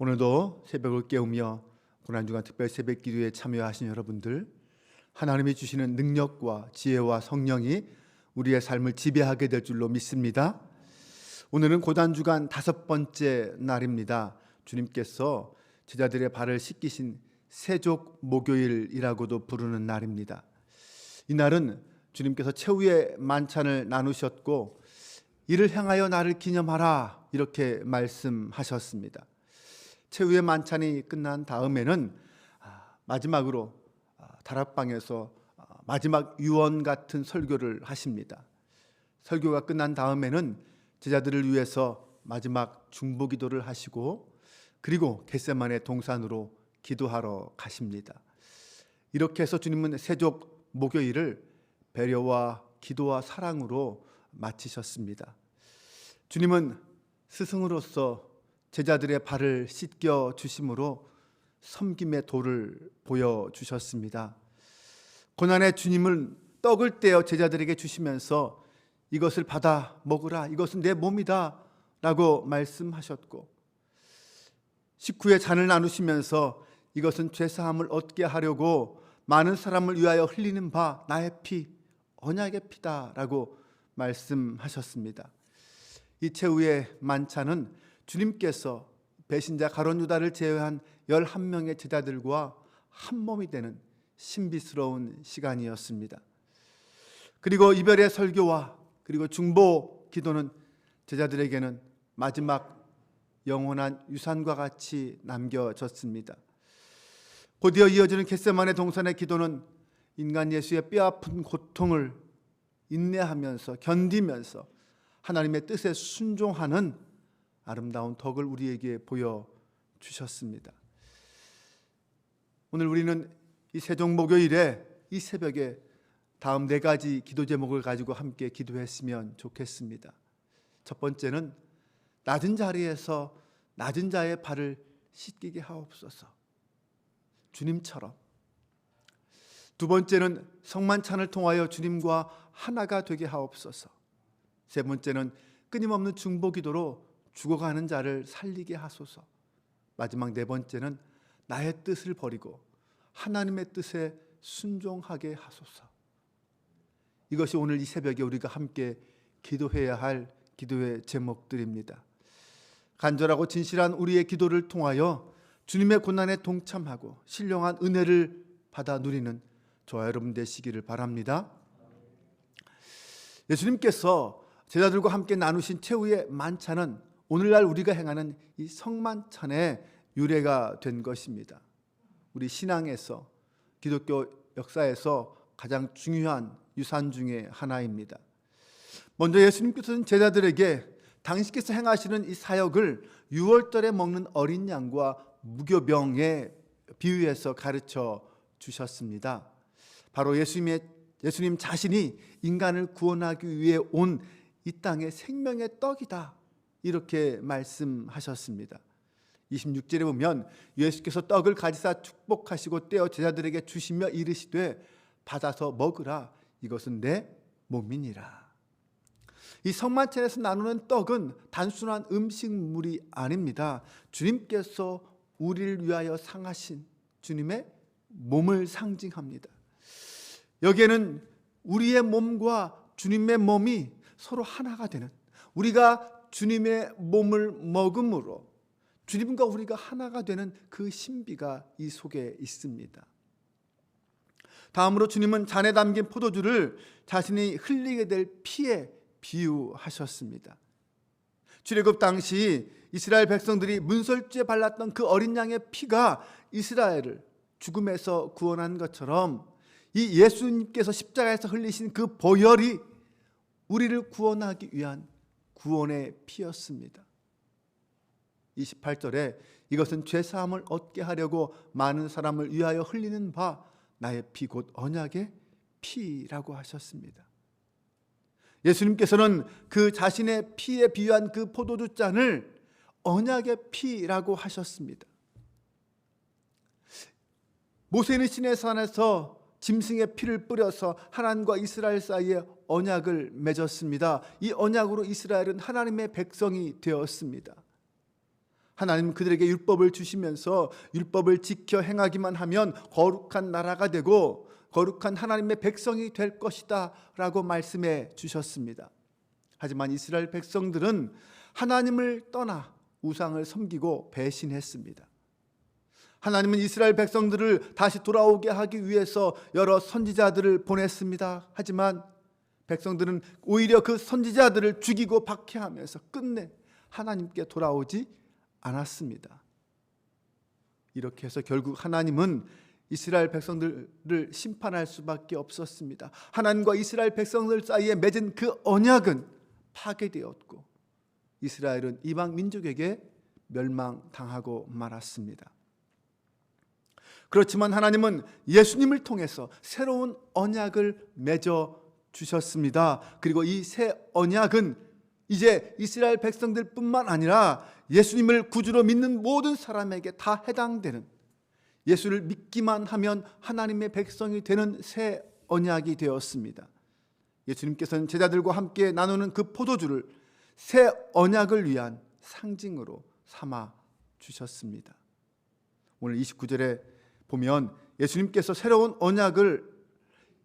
오늘도 새벽을 깨우며 고난주간 특별 새벽 기도에 참여하신 여러분들, 하나님이 주시는 능력과 지혜와 성령이 우리의 삶을 지배하게 될 줄로 믿습니다. 오늘은 고난주간 5번째 날입니다. 주님께서 제자들의 발을 씻기신 세족 목요일이라고도 부르는 날입니다. 이날은 주님께서 최후의 만찬을 나누셨고 이를 향하여 나를 기념하라 이렇게 말씀하셨습니다. 최후의 만찬이 끝난 다음에는 마지막으로 다락방에서 마지막 유언 같은 설교를 하십니다. 설교가 끝난 다음에는 제자들을 위해서 마지막 중보기도를 하시고 그리고 겟세마네 동산으로 기도하러 가십니다. 이렇게 해서 주님은 세족 목요일을 배려와 기도와 사랑으로 마치셨습니다. 주님은 스승으로서 제자들의 발을 씻겨 주심으로 섬김의 도를 보여주셨습니다. 고난의 주님은 떡을 떼어 제자들에게 주시면서 이것을 받아 먹으라, 이것은 내 몸이다 라고 말씀하셨고, 식후에 잔을 나누시면서 이것은 죄사함을 얻게 하려고 많은 사람을 위하여 흘리는 바 나의 피, 언약의 피다 라고 말씀하셨습니다. 이 최후의 만찬은 주님께서 배신자 가룟 유다를 제외한 11명의 제자들과 한 몸이 되는 신비스러운 시간이었습니다. 그리고 이별의 설교와 그리고 중보 기도는 제자들에게는 마지막 영원한 유산과 같이 남겨졌습니다. 곧이어 이어지는 겟세마네 동산의 기도는 인간 예수의 뼈아픈 고통을 인내하면서 견디면서 하나님의 뜻에 순종하는 아름다운 덕을 우리에게 보여주셨습니다. 오늘 우리는 이 세족 목요일에 이 새벽에 다음 4가지 기도 제목을 가지고 함께 기도했으면 좋겠습니다. 첫 번째는 낮은 자리에서 낮은 자의 발을 씻기게 하옵소서, 주님처럼. 두 번째는 성만찬을 통하여 주님과 하나가 되게 하옵소서. 세 번째는 끊임없는 중보기도로 죽어가는 자를 살리게 하소서. 마지막 4번째는 나의 뜻을 버리고 하나님의 뜻에 순종하게 하소서. 이것이 오늘 이 새벽에 우리가 함께 기도해야 할 기도의 제목들입니다. 간절하고 진실한 우리의 기도를 통하여 주님의 고난에 동참하고 신령한 은혜를 받아 누리는 저와 여러분 되시기를 바랍니다. 예수님께서 제자들과 함께 나누신 최후의 만찬은 오늘날 우리가 행하는 이 성만찬의 유래가 된 것입니다. 우리 신앙에서, 기독교 역사에서 가장 중요한 유산 중에 하나입니다. 먼저 예수님께서는 제자들에게 당신께서 행하시는 이 사역을 6월달에 먹는 어린 양과 무교병에 비유해서 가르쳐 주셨습니다. 바로 예수님 자신이 인간을 구원하기 위해 온 이 땅의 생명의 떡이다, 이렇게 말씀하셨습니다. 26절에 보면 예수께서 떡을 가지사 축복하시고 떼어 제자들에게 주시며 이르시되 받아서 먹으라, 이것은 내 몸이니라. 이 성만찬에서 나누는 떡은 단순한 음식물이 아닙니다. 주님께서 우리를 위하여 상하신 주님의 몸을 상징합니다. 여기에는 우리의 몸과 주님의 몸이 서로 하나가 되는, 우리가 주님의 몸을 먹음으로 주님과 우리가 하나가 되는 그 신비가 이 속에 있습니다. 다음으로 주님은 잔에 담긴 포도주를 자신이 흘리게 될 피에 비유하셨습니다. 출애굽 당시 이스라엘 백성들이 문설주에 발랐던 그 어린 양의 피가 이스라엘을 죽음에서 구원한 것처럼 이 예수님께서 십자가에서 흘리신 그 보혈이 우리를 구원하기 위한 구원의 피였습니다. 28절에 이것은 죄사함을 얻게 하려고 많은 사람을 위하여 흘리는 바 나의 피 곧 언약의 피라고 하셨습니다. 예수님께서는 그 자신의 피에 비유한 그 포도주 잔을 언약의 피라고 하셨습니다. 모세는 시내산에서 짐승의 피를 뿌려서 하나님과 이스라엘 사이에 언약을 맺었습니다. 이 언약으로 이스라엘은 하나님의 백성이 되었습니다. 하나님 그들에게 율법을 주시면서 율법을 지켜 행하기만 하면 거룩한 나라가 되고 거룩한 하나님의 백성이 될 것이다 라고 말씀해 주셨습니다. 하지만 이스라엘 백성들은 하나님을 떠나 우상을 섬기고 배신했습니다. 하나님은 이스라엘 백성들을 다시 돌아오게 하기 위해서 여러 선지자들을 보냈습니다. 하지만 백성들은 오히려 그 선지자들을 죽이고 박해하면서 끝내 하나님께 돌아오지 않았습니다. 이렇게 해서 결국 하나님은 이스라엘 백성들을 심판할 수밖에 없었습니다. 하나님과 이스라엘 백성들 사이에 맺은 그 언약은 파괴되었고 이스라엘은 이방 민족에게 멸망당하고 말았습니다. 그렇지만 하나님은 예수님을 통해서 새로운 언약을 맺어 주셨습니다. 그리고 이 새 언약은 이제 이스라엘 백성들뿐만 아니라 예수님을 구주로 믿는 모든 사람에게 다 해당되는, 예수를 믿기만 하면 하나님의 백성이 되는 새 언약이 되었습니다. 예수님께서는 제자들과 함께 나누는 그 포도주를 새 언약을 위한 상징으로 삼아 주셨습니다. 오늘 29절에 보면 예수님께서 새로운 언약을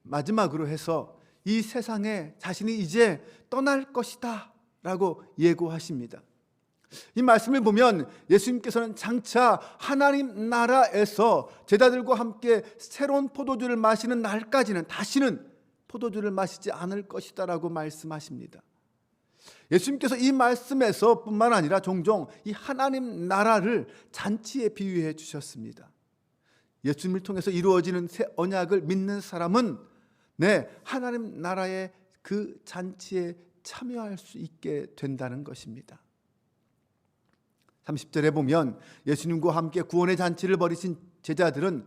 마지막으로 해서 이 세상에 자신이 이제 떠날 것이다 라고 예고하십니다. 이 말씀을 보면 예수님께서는 장차 하나님 나라에서 제자들과 함께 새로운 포도주를 마시는 날까지는 다시는 포도주를 마시지 않을 것이다 라고 말씀하십니다. 예수님께서 이 말씀에서 뿐만 아니라 종종 이 하나님 나라를 잔치에 비유해 주셨습니다. 예수님을 통해서 이루어지는 새 언약을 믿는 사람은 하나님 나라의 그 잔치에 참여할 수 있게 된다는 것입니다. 30절에 보면 예수님과 함께 구원의 잔치를 벌이신 제자들은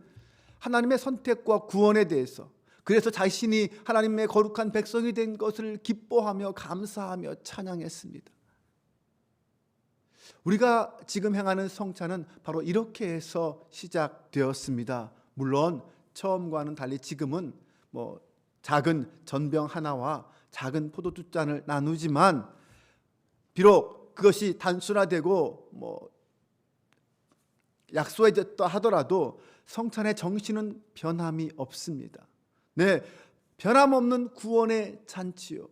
하나님의 선택과 구원에 대해서, 그래서 자신이 하나님의 거룩한 백성이 된 것을 기뻐하며 감사하며 찬양했습니다. 우리가 지금 행하는 성찬은 바로 이렇게 해서 시작되었습니다. 물론 처음과는 달리 지금은 작은 전병 하나와 작은 포도주 잔을 나누지만 비록 그것이 단순화되고 약소해졌다 하더라도 성찬의 정신은 변함이 없습니다. 변함없는 구원의 잔치요,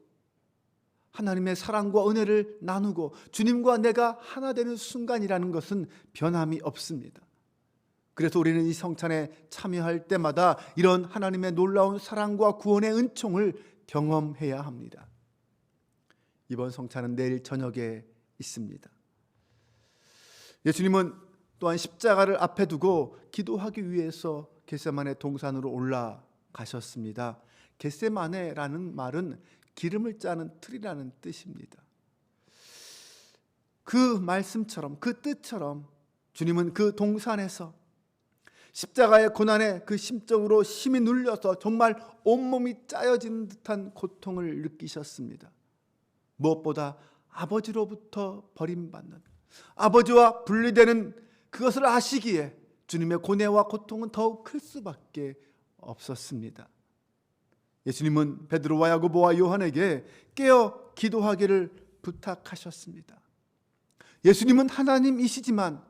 하나님의 사랑과 은혜를 나누고 주님과 내가 하나 되는 순간이라는 것은 변함이 없습니다. 그래서 우리는 이 성찬에 참여할 때마다 이런 하나님의 놀라운 사랑과 구원의 은총을 경험해야 합니다. 이번 성찬은 내일 저녁에 있습니다. 예수님은 또한 십자가를 앞에 두고 기도하기 위해서 겟세마네 동산으로 올라가셨습니다. 겟세마네라는 말은 기름을 짜는 틀이라는 뜻입니다. 그 말씀처럼, 그 뜻처럼 주님은 그 동산에서 십자가의 고난에 그 심적으로 심히 눌려서 정말 온몸이 짜여지는 듯한 고통을 느끼셨습니다. 무엇보다 아버지로부터 버림받는, 아버지와 분리되는 그것을 아시기에 주님의 고뇌와 고통은 더욱 클 수밖에 없었습니다. 예수님은 베드로와 야고보와 요한에게 깨어 기도하기를 부탁하셨습니다. 예수님은 하나님이시지만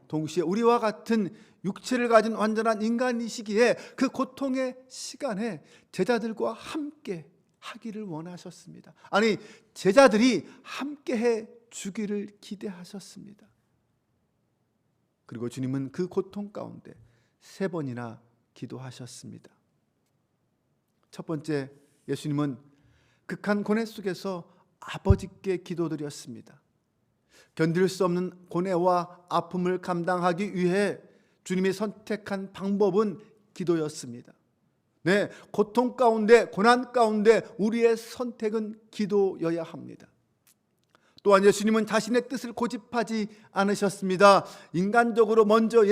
동시에 우리와 같은 육체를 가진 완전한 인간이시기에 그 고통의 시간에 제자들과 함께 하기를 원하셨습니다. 아니, 제자들이 함께 해 주기를 기대하셨습니다. 그리고 주님은 그 고통 가운데 3번이나 기도하셨습니다. 첫 번째, 예수님은 극한 고뇌 속에서 아버지께 기도드렸습니다. 견딜 수 없는 고뇌와 아픔을 감당하기 위해 주님이 선택한 방법은 기도였습니다. 고통 가운데, 고난 가운데 우리의 선택은 기도여야 합니다. 또한 예수님은 자신의 뜻을 고집하지 않으셨습니다. 인간적으로 먼저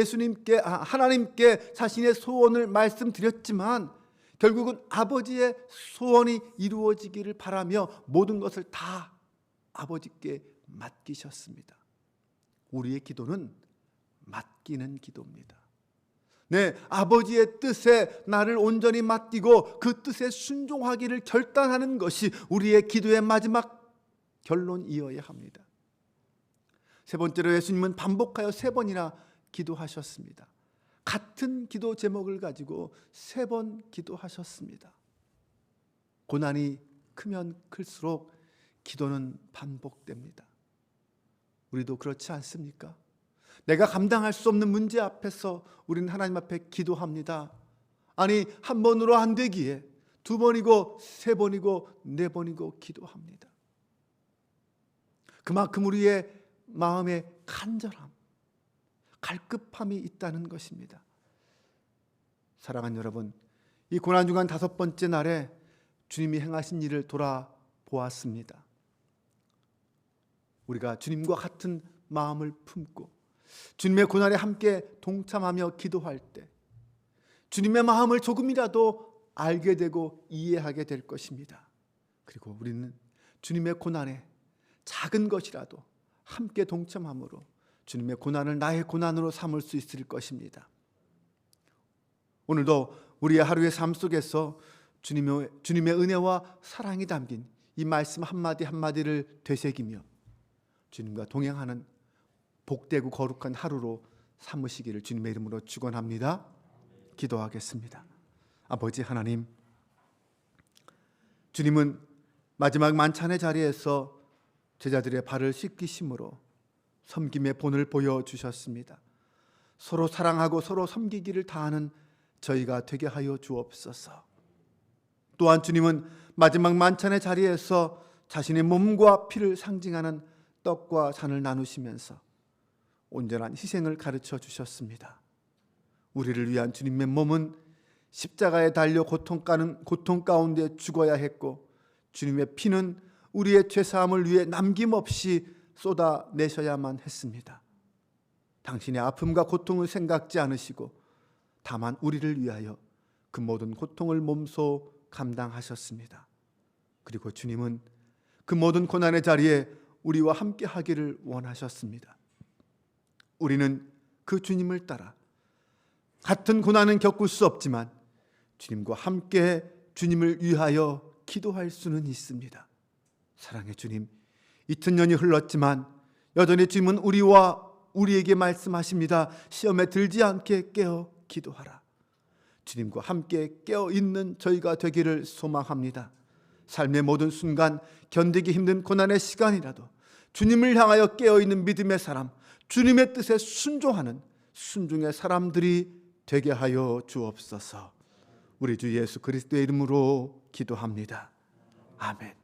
하나님께 자신의 소원을 말씀드렸지만 결국은 아버지의 소원이 이루어지기를 바라며 모든 것을 다 아버지께 맡기셨습니다. 우리의 기도는 맡기는 기도입니다. 아버지의 뜻에 나를 온전히 맡기고 그 뜻에 순종하기를 결단하는 것이 우리의 기도의 마지막 결론이어야 합니다. 세 번째로 예수님은 반복하여 3번이나 기도하셨습니다. 같은 기도 제목을 가지고 3번 기도하셨습니다. 고난이 크면 클수록 기도는 반복됩니다. 우리도 그렇지 않습니까? 내가 감당할 수 없는 문제 앞에서 우리는 하나님 앞에 기도합니다. 아니, 1번으로 안 되기에 2번이고 3번이고 4번이고 기도합니다. 그만큼 우리의 마음에 간절함, 갈급함이 있다는 것입니다. 사랑하는 여러분, 이 고난주간 5번째 날에 주님이 행하신 일을 돌아보았습니다. 우리가 주님과 같은 마음을 품고 주님의 고난에 함께 동참하며 기도할 때 주님의 마음을 조금이라도 알게 되고 이해하게 될 것입니다. 그리고 우리는 주님의 고난에 작은 것이라도 함께 동참함으로 주님의 고난을 나의 고난으로 삼을 수 있을 것입니다. 오늘도 우리의 하루의 삶 속에서 주님의 은혜와 사랑이 담긴 이 말씀 한마디 한마디를 되새기며 주님과 동행하는 복되고 거룩한 하루로 삼으시기를 주님의 이름으로 축원합니다. 기도하겠습니다. 아버지 하나님, 주님은 마지막 만찬의 자리에서 제자들의 발을 씻기심으로 섬김의 본을 보여주셨습니다. 서로 사랑하고 서로 섬기기를 다하는 저희가 되게 하여 주옵소서. 또한 주님은 마지막 만찬의 자리에서 자신의 몸과 피를 상징하는 떡과 잔을 나누시면서 온전한 희생을 가르쳐 주셨습니다. 우리를 위한 주님의 몸은 십자가에 달려 고통 가운데 죽어야 했고, 주님의 피는 우리의 죄사함을 위해 남김없이 쏟아내셔야만 했습니다. 당신의 아픔과 고통을 생각지 않으시고 다만 우리를 위하여 그 모든 고통을 몸소 감당하셨습니다. 그리고 주님은 그 모든 고난의 자리에 우리와 함께 하기를 원하셨습니다. 우리는 그 주님을 따라 같은 고난은 겪을 수 없지만 주님과 함께 주님을 위하여 기도할 수는 있습니다. 사랑의 주님, 이튿 년이 흘렀지만 여전히 주님은 우리에게 말씀하십니다. 시험에 들지 않게 깨어 기도하라. 주님과 함께 깨어 있는 저희가 되기를 소망합니다. 삶의 모든 순간 견디기 힘든 고난의 시간이라도 주님을 향하여 깨어 있는 믿음의 사람, 주님의 뜻에 순종하는 순종의 사람들이 되게 하여 주옵소서. 우리 주 예수 그리스도의 이름으로 기도합니다. 아멘.